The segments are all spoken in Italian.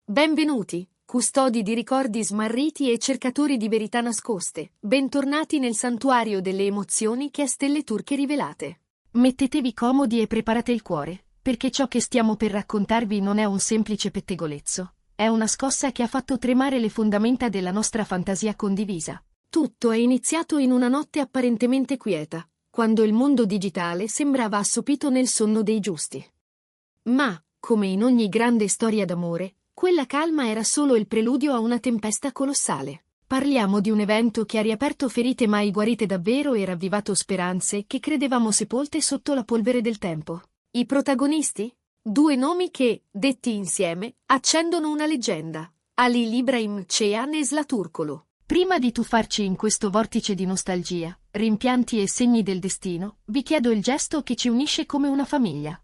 Benvenuti, custodi di ricordi smarriti e cercatori di verità nascoste. Bentornati nel santuario delle emozioni che è Stelle Turche Rivelate. Mettetevi comodi e preparate il cuore, perché ciò che stiamo per raccontarvi non è un semplice pettegolezzo. È una scossa che ha fatto tremare le fondamenta della nostra fantasia condivisa. Tutto è iniziato in una notte apparentemente quieta, quando il mondo digitale sembrava assopito nel sonno dei giusti. Ma, come in ogni grande storia d'amore, quella calma era solo il preludio a una tempesta colossale. Parliamo di un evento che ha riaperto ferite mai guarite davvero e ravvivato speranze che credevamo sepolte sotto la polvere del tempo. I protagonisti? Due nomi che, detti insieme, accendono una leggenda: Halil Ibrahim Ceyhan e Zlaturkolo. Prima di tuffarci in questo vortice di nostalgia, rimpianti e segni del destino, vi chiedo il gesto che ci unisce come una famiglia.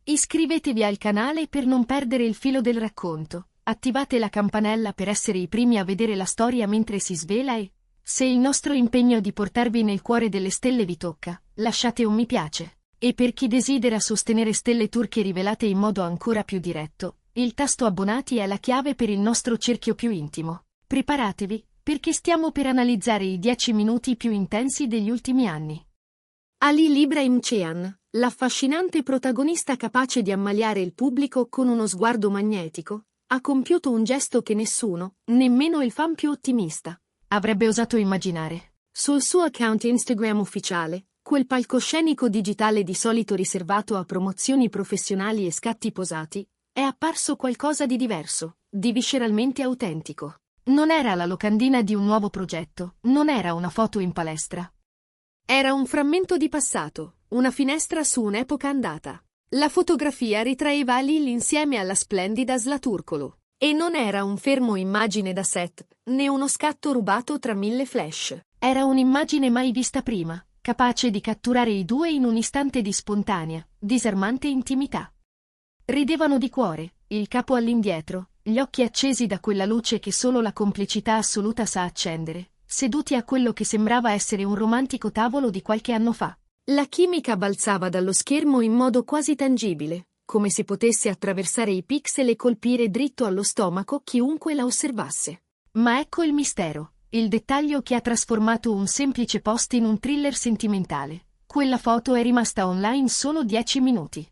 Iscrivetevi al canale per non perdere il filo del racconto, attivate la campanella per essere i primi a vedere la storia mentre si svela e, se il nostro impegno di portarvi nel cuore delle stelle vi tocca, lasciate un mi piace. E per chi desidera sostenere Stelle Turche Rivelate in modo ancora più diretto, il tasto abbonati è la chiave per il nostro cerchio più intimo. Preparatevi, perché stiamo per analizzare i 10 minuti più intensi degli ultimi anni. Halil Ibrahim Ceyhan, l'affascinante protagonista capace di ammaliare il pubblico con uno sguardo magnetico, ha compiuto un gesto che nessuno, nemmeno il fan più ottimista, avrebbe osato immaginare. Sul suo account Instagram ufficiale, quel palcoscenico digitale di solito riservato a promozioni professionali e scatti posati, è apparso qualcosa di diverso, di visceralmente autentico. Non era la locandina di un nuovo progetto, non era una foto in palestra. Era un frammento di passato, una finestra su un'epoca andata. La fotografia ritraeva Halil insieme alla splendida Zlaturkolo. E non era un fermo immagine da set, né uno scatto rubato tra 1000 flash. Era un'immagine mai vista prima, capace di catturare i due in un istante di spontanea, disarmante intimità. Ridevano di cuore, il capo all'indietro, gli occhi accesi da quella luce che solo la complicità assoluta sa accendere, seduti a quello che sembrava essere un romantico tavolo di qualche anno fa. La chimica balzava dallo schermo in modo quasi tangibile, come se potesse attraversare i pixel e colpire dritto allo stomaco chiunque la osservasse. Ma ecco il mistero, il dettaglio che ha trasformato un semplice post in un thriller sentimentale. Quella foto è rimasta online solo 10 minuti.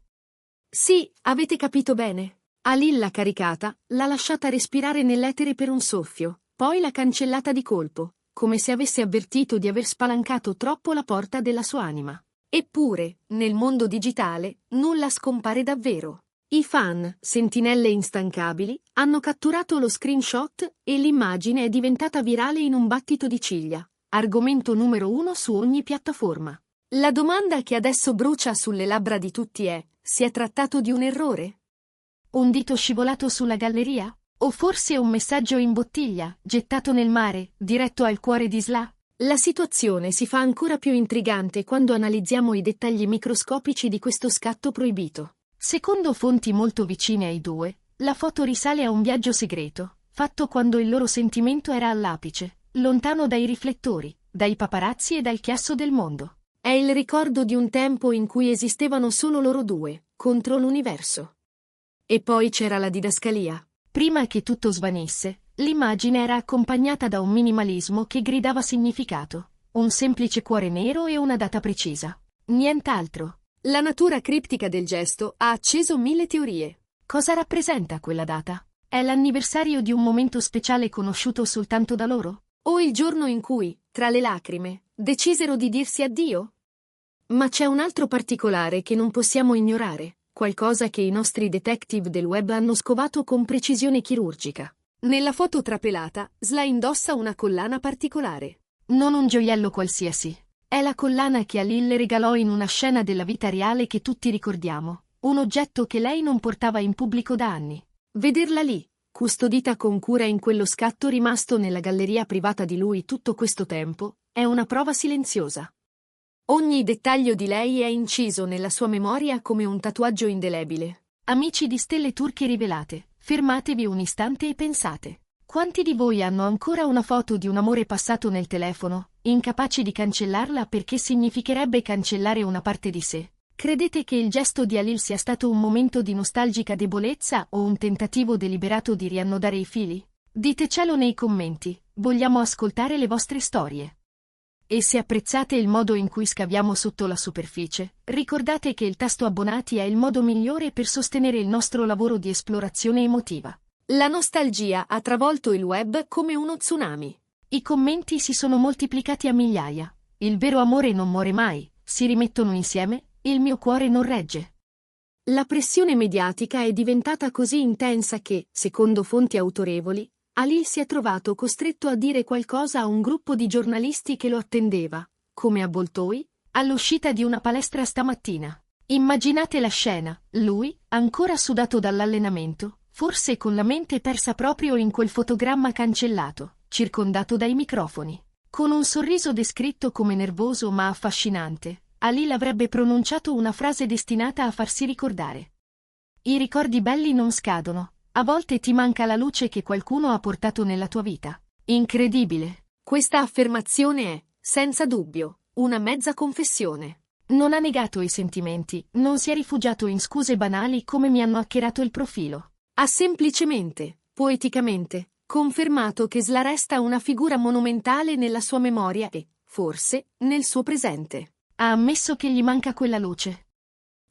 Sì, avete capito bene. Halil l'ha caricata, l'ha lasciata respirare nell'etere per un soffio, poi l'ha cancellata di colpo, come se avesse avvertito di aver spalancato troppo la porta della sua anima. Eppure, nel mondo digitale, nulla scompare davvero. I fan, sentinelle instancabili, hanno catturato lo screenshot e l'immagine è diventata virale in un battito di ciglia, argomento numero 1 su ogni piattaforma. La domanda che adesso brucia sulle labbra di tutti è: si è trattato di un errore? Un dito scivolato sulla galleria? O forse un messaggio in bottiglia, gettato nel mare, diretto al cuore di Zla? La situazione si fa ancora più intrigante quando analizziamo i dettagli microscopici di questo scatto proibito. Secondo fonti molto vicine ai due, la foto risale a un viaggio segreto, fatto quando il loro sentimento era all'apice, lontano dai riflettori, dai paparazzi e dal chiasso del mondo. È il ricordo di un tempo in cui esistevano solo loro due, contro l'universo. E poi c'era la didascalia. Prima che tutto svanisse, l'immagine era accompagnata da un minimalismo che gridava significato, un semplice cuore nero e una data precisa. Nient'altro. La natura criptica del gesto ha acceso 1000 teorie. Cosa rappresenta quella data? È l'anniversario di un momento speciale conosciuto soltanto da loro? O il giorno in cui, tra le lacrime, decisero di dirsi addio? Ma c'è un altro particolare che non possiamo ignorare. Qualcosa che i nostri detective del web hanno scovato con precisione chirurgica. Nella foto trapelata, Zla indossa una collana particolare. Non un gioiello qualsiasi. È la collana che Halil le regalò in una scena della vita reale che tutti ricordiamo. Un oggetto che lei non portava in pubblico da anni. Vederla lì, custodita con cura in quello scatto rimasto nella galleria privata di lui tutto questo tempo, è una prova silenziosa. Ogni dettaglio di lei è inciso nella sua memoria come un tatuaggio indelebile. Amici di Stelle Turche Rivelate, fermatevi un istante e pensate. Quanti di voi hanno ancora una foto di un amore passato nel telefono, incapaci di cancellarla perché significherebbe cancellare una parte di sé? Credete che il gesto di Halil sia stato un momento di nostalgica debolezza o un tentativo deliberato di riannodare i fili? Ditecelo nei commenti, vogliamo ascoltare le vostre storie. E se apprezzate il modo in cui scaviamo sotto la superficie, ricordate che il tasto abbonati è il modo migliore per sostenere il nostro lavoro di esplorazione emotiva. La nostalgia ha travolto il web come uno tsunami. I commenti si sono moltiplicati a migliaia. Il vero amore non muore mai, si rimettono insieme, il mio cuore non regge. La pressione mediatica è diventata così intensa che, secondo fonti autorevoli, Halil si è trovato costretto a dire qualcosa a un gruppo di giornalisti che lo attendeva, come avvoltoi, all'uscita di una palestra stamattina. Immaginate la scena, lui, ancora sudato dall'allenamento, forse con la mente persa proprio in quel fotogramma cancellato, circondato dai microfoni. Con un sorriso descritto come nervoso ma affascinante, Halil avrebbe pronunciato una frase destinata a farsi ricordare. I ricordi belli non scadono. A volte ti manca la luce che qualcuno ha portato nella tua vita. Incredibile. Questa affermazione è, senza dubbio, una mezza confessione. Non ha negato i sentimenti, non si è rifugiato in scuse banali come mi hanno hackerato il profilo. Ha semplicemente, poeticamente, confermato che Sla resta una figura monumentale nella sua memoria e, forse, nel suo presente. Ha ammesso che gli manca quella luce.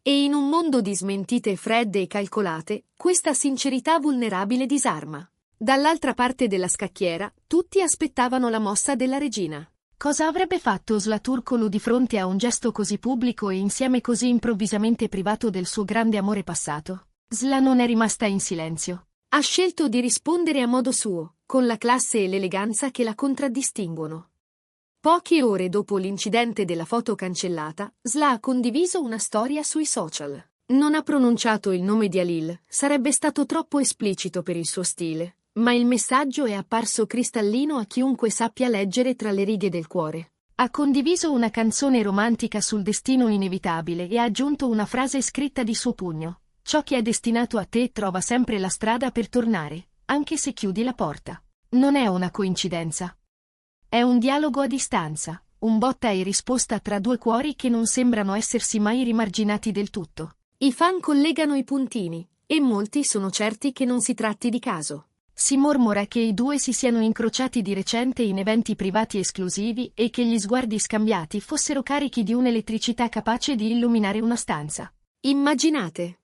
E in un mondo di smentite fredde e calcolate, questa sincerità vulnerabile disarma. Dall'altra parte della scacchiera, tutti aspettavano la mossa della regina. Cosa avrebbe fatto Zlaturkoglu di fronte a un gesto così pubblico e insieme così improvvisamente privato del suo grande amore passato? Sla non è rimasta in silenzio. Ha scelto di rispondere a modo suo, con la classe e l'eleganza che la contraddistinguono. Poche ore dopo l'incidente della foto cancellata, Sla ha condiviso una storia sui social. Non ha pronunciato il nome di Halil, sarebbe stato troppo esplicito per il suo stile, ma il messaggio è apparso cristallino a chiunque sappia leggere tra le righe del cuore. Ha condiviso una canzone romantica sul destino inevitabile e ha aggiunto una frase scritta di suo pugno. Ciò che è destinato a te trova sempre la strada per tornare, anche se chiudi la porta. Non è una coincidenza. È un dialogo a distanza, un botta e risposta tra due cuori che non sembrano essersi mai rimarginati del tutto. I fan collegano i puntini, e molti sono certi che non si tratti di caso. Si mormora che i due si siano incrociati di recente in eventi privati esclusivi e che gli sguardi scambiati fossero carichi di un'elettricità capace di illuminare una stanza. Immaginate!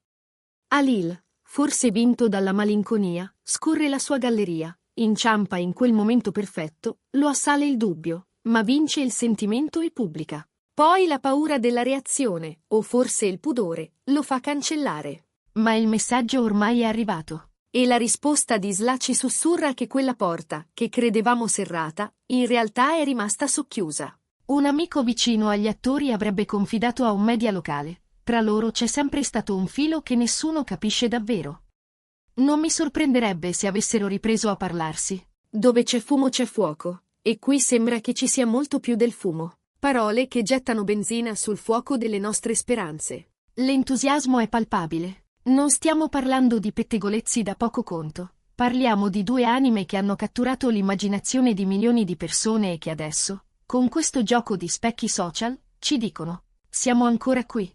Halil, forse vinto dalla malinconia, scorre la sua galleria. Inciampa in quel momento perfetto, lo assale il dubbio, ma vince il sentimento e pubblica. Poi la paura della reazione, o forse il pudore, lo fa cancellare. Ma il messaggio ormai è arrivato. E la risposta di Sla ci sussurra che quella porta, che credevamo serrata, in realtà è rimasta socchiusa. Un amico vicino agli attori avrebbe confidato a un media locale. Tra loro c'è sempre stato un filo che nessuno capisce davvero. Non mi sorprenderebbe se avessero ripreso a parlarsi. Dove c'è fumo c'è fuoco, e qui sembra che ci sia molto più del fumo. Parole che gettano benzina sul fuoco delle nostre speranze. L'entusiasmo è palpabile. Non stiamo parlando di pettegolezzi da poco conto. Parliamo di due anime che hanno catturato l'immaginazione di milioni di persone e che adesso, con questo gioco di specchi social, ci dicono: siamo ancora qui.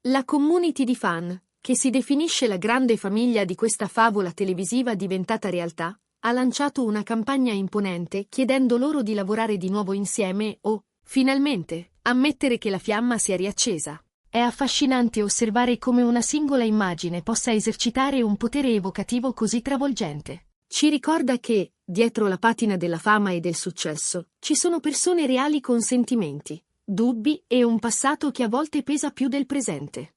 La community di fan, che si definisce la grande famiglia di questa favola televisiva diventata realtà, ha lanciato una campagna imponente chiedendo loro di lavorare di nuovo insieme o, finalmente, ammettere che la fiamma si è riaccesa. È affascinante osservare come una singola immagine possa esercitare un potere evocativo così travolgente. Ci ricorda che, dietro la patina della fama e del successo, ci sono persone reali con sentimenti, dubbi e un passato che a volte pesa più del presente.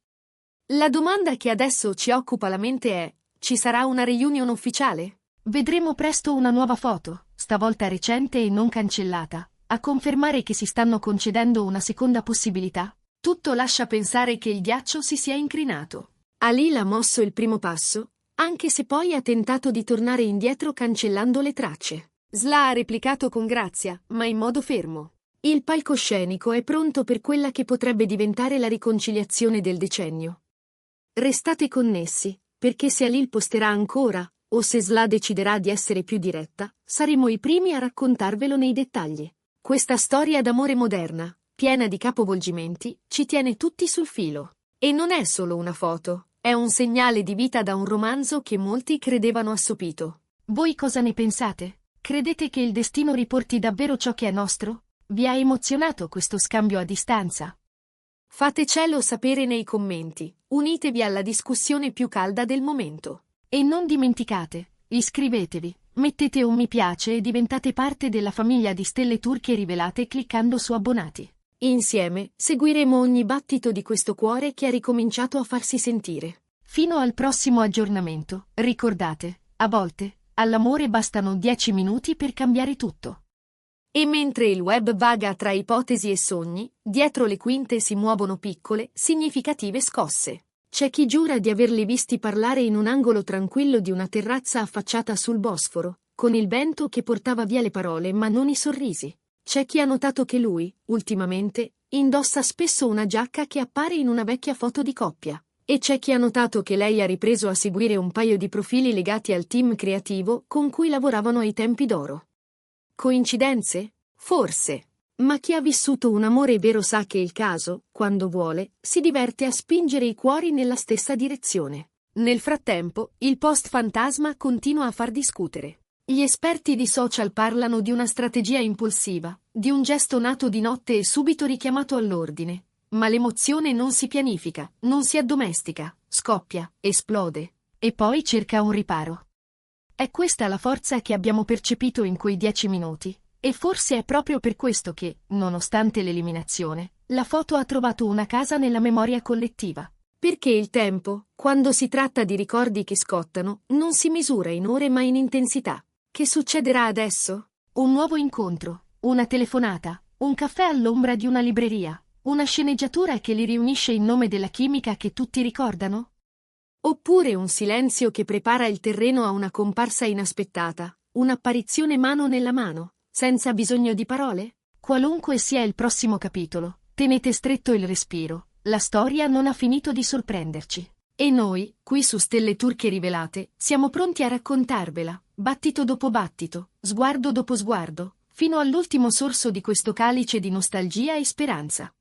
La domanda che adesso ci occupa la mente è: ci sarà una reunion ufficiale? Vedremo presto una nuova foto, stavolta recente e non cancellata, a confermare che si stanno concedendo una seconda possibilità? Tutto lascia pensare che il ghiaccio si sia incrinato. Halil ha mosso il primo passo, anche se poi ha tentato di tornare indietro cancellando le tracce. Sla ha replicato con grazia, ma in modo fermo. Il palcoscenico è pronto per quella che potrebbe diventare la riconciliazione del decennio. Restate connessi, perché se Halil posterà ancora, o se Sla deciderà di essere più diretta, saremo i primi a raccontarvelo nei dettagli. Questa storia d'amore moderna, piena di capovolgimenti, ci tiene tutti sul filo. E non è solo una foto, è un segnale di vita da un romanzo che molti credevano assopito. Voi cosa ne pensate? Credete che il destino riporti davvero ciò che è nostro? Vi ha emozionato questo scambio a distanza? Fatecelo sapere nei commenti, unitevi alla discussione più calda del momento. E non dimenticate, iscrivetevi, mettete un mi piace e diventate parte della famiglia di Stelle Turche Rivelate cliccando su abbonati. Insieme seguiremo ogni battito di questo cuore che ha ricominciato a farsi sentire. Fino al prossimo aggiornamento, ricordate, a volte, all'amore bastano 10 minuti per cambiare tutto. E mentre il web vaga tra ipotesi e sogni, dietro le quinte si muovono piccole, significative scosse. C'è chi giura di averli visti parlare in un angolo tranquillo di una terrazza affacciata sul Bosforo, con il vento che portava via le parole ma non i sorrisi. C'è chi ha notato che lui, ultimamente, indossa spesso una giacca che appare in una vecchia foto di coppia. E c'è chi ha notato che lei ha ripreso a seguire un paio di profili legati al team creativo con cui lavoravano ai tempi d'oro. Coincidenze? Forse. Ma chi ha vissuto un amore vero sa che il caso, quando vuole, si diverte a spingere i cuori nella stessa direzione. Nel frattempo, il post fantasma continua a far discutere. Gli esperti di social parlano di una strategia impulsiva, di un gesto nato di notte e subito richiamato all'ordine. Ma l'emozione non si pianifica, non si addomestica, scoppia, esplode, e poi cerca un riparo. È questa la forza che abbiamo percepito in quei 10 minuti, e forse è proprio per questo che, nonostante l'eliminazione, la foto ha trovato una casa nella memoria collettiva. Perché il tempo, quando si tratta di ricordi che scottano, non si misura in ore ma in intensità. Che succederà adesso? Un nuovo incontro, una telefonata, un caffè all'ombra di una libreria. Una sceneggiatura che li riunisce in nome della chimica che tutti ricordano? Oppure un silenzio che prepara il terreno a una comparsa inaspettata, un'apparizione mano nella mano, senza bisogno di parole? Qualunque sia il prossimo capitolo, tenete stretto il respiro, la storia non ha finito di sorprenderci. E noi, qui su Stelle Turche Rivelate, siamo pronti a raccontarvela, battito dopo battito, sguardo dopo sguardo, fino all'ultimo sorso di questo calice di nostalgia e speranza.